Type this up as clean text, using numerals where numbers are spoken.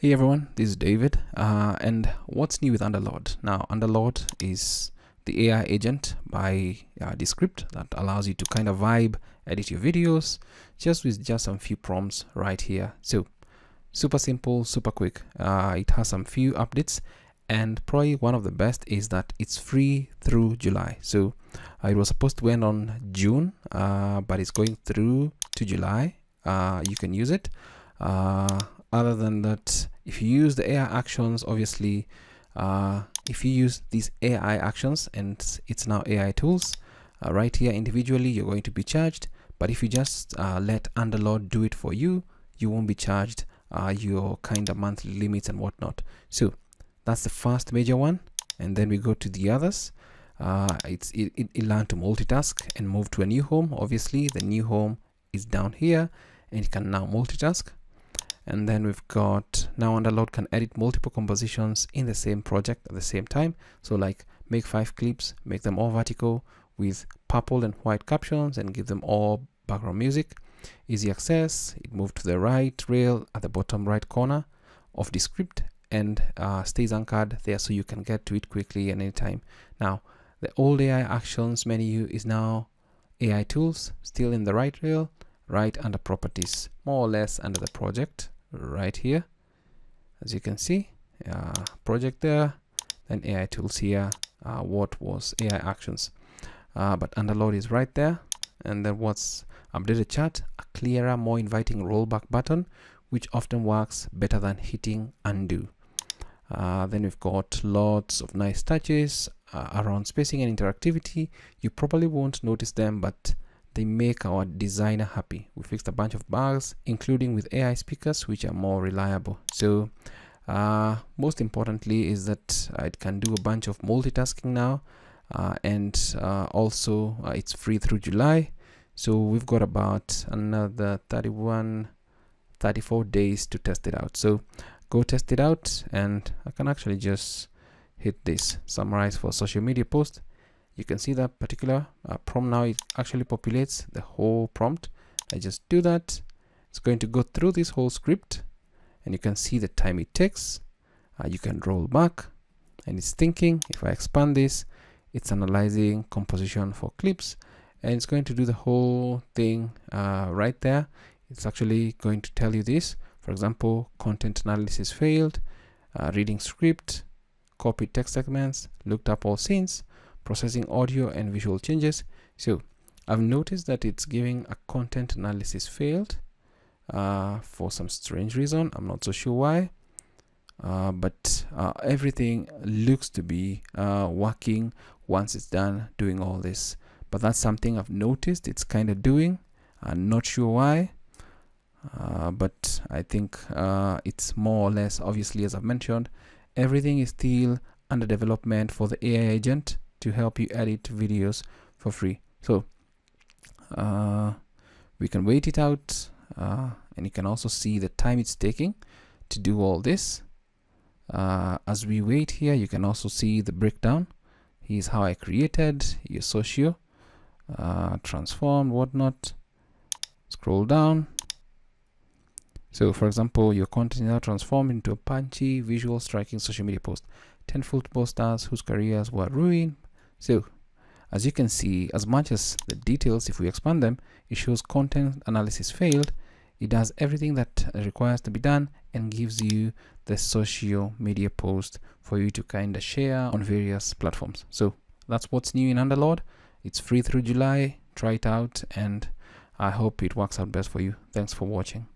Hey everyone, this is David, and what's new with Underlord? Now, Underlord is the AI agent by Descript that allows you to kind of vibe, edit your videos just with just some few prompts right here. So, super simple, super quick. It has some few updates, and probably one of the best is that it's free through July. So, it was supposed to end on June, but it's going through to July. You can use it. Other than that, if you use the AI actions, obviously, if you use these AI actions and it's now AI tools, right here individually, you're going to be charged. But if you just let Underlord do it for you, you won't be charged your kind of monthly limits and whatnot. So that's the first major one. And then we go to the others. It learned to multitask and move to a new home. Obviously, the new home is down here, and you can now multitask. And then we've got now Underlord can edit multiple compositions in the same project at the same time. So like make 5 clips, make them all vertical with purple and white captions and give them all background music. Easy access. It moved to the right rail at the bottom right corner of the script and stays anchored there so you can get to it quickly and anytime. Now the old AI actions menu is now AI tools, still in the right rail, right under properties, more or less under the project right here, as you can see. Project there, then AI tools here, what was AI actions, but Underlord is right there. And then what's updated chat, a clearer, more inviting rollback button, which often works better than hitting undo. Then we've got lots of nice touches around spacing and interactivity. You probably won't notice them, but they make our designer happy. We fixed a bunch of bugs, including with AI speakers, which are more reliable. So most importantly is that it can do a bunch of multitasking now, and also it's free through July. So we've got about another 34 days to test it out. So go test it out, and I can actually just hit this summarize for social media post. You can see that particular prompt now. It actually populates the whole prompt. I just do that. It's going to go through this whole script, and you can see the time it takes. You can roll back, and it's thinking. If I expand this, it's analyzing composition for clips, and it's going to do the whole thing right there. It's actually going to tell you this. For example, content analysis failed, reading script, copied text segments, looked up all scenes, processing audio and visual changes. So I've noticed that it's giving a content analysis failed for some strange reason. I'm not so sure why, but everything looks to be working once it's done doing all this. But that's something I've noticed it's kind of doing. I'm not sure why, but I think it's more or less, obviously, as I've mentioned, everything is still under development for the AI agent to help you edit videos for free. So we can wait it out, and you can also see the time it's taking to do all this. As we wait here, you can also see the breakdown. Here's how I created your socio, transformed, whatnot. Scroll down. So for example, your content is now transformed into a punchy, visual, striking social media post. 10 football stars whose careers were ruined. So as you can see, as much as the details, if we expand them, it shows content analysis failed. It does everything that requires to be done and gives you the social media post for you to kind of share on various platforms. So that's what's new in Underlord. It's free through July. Try it out, and I hope it works out best for you. Thanks for watching.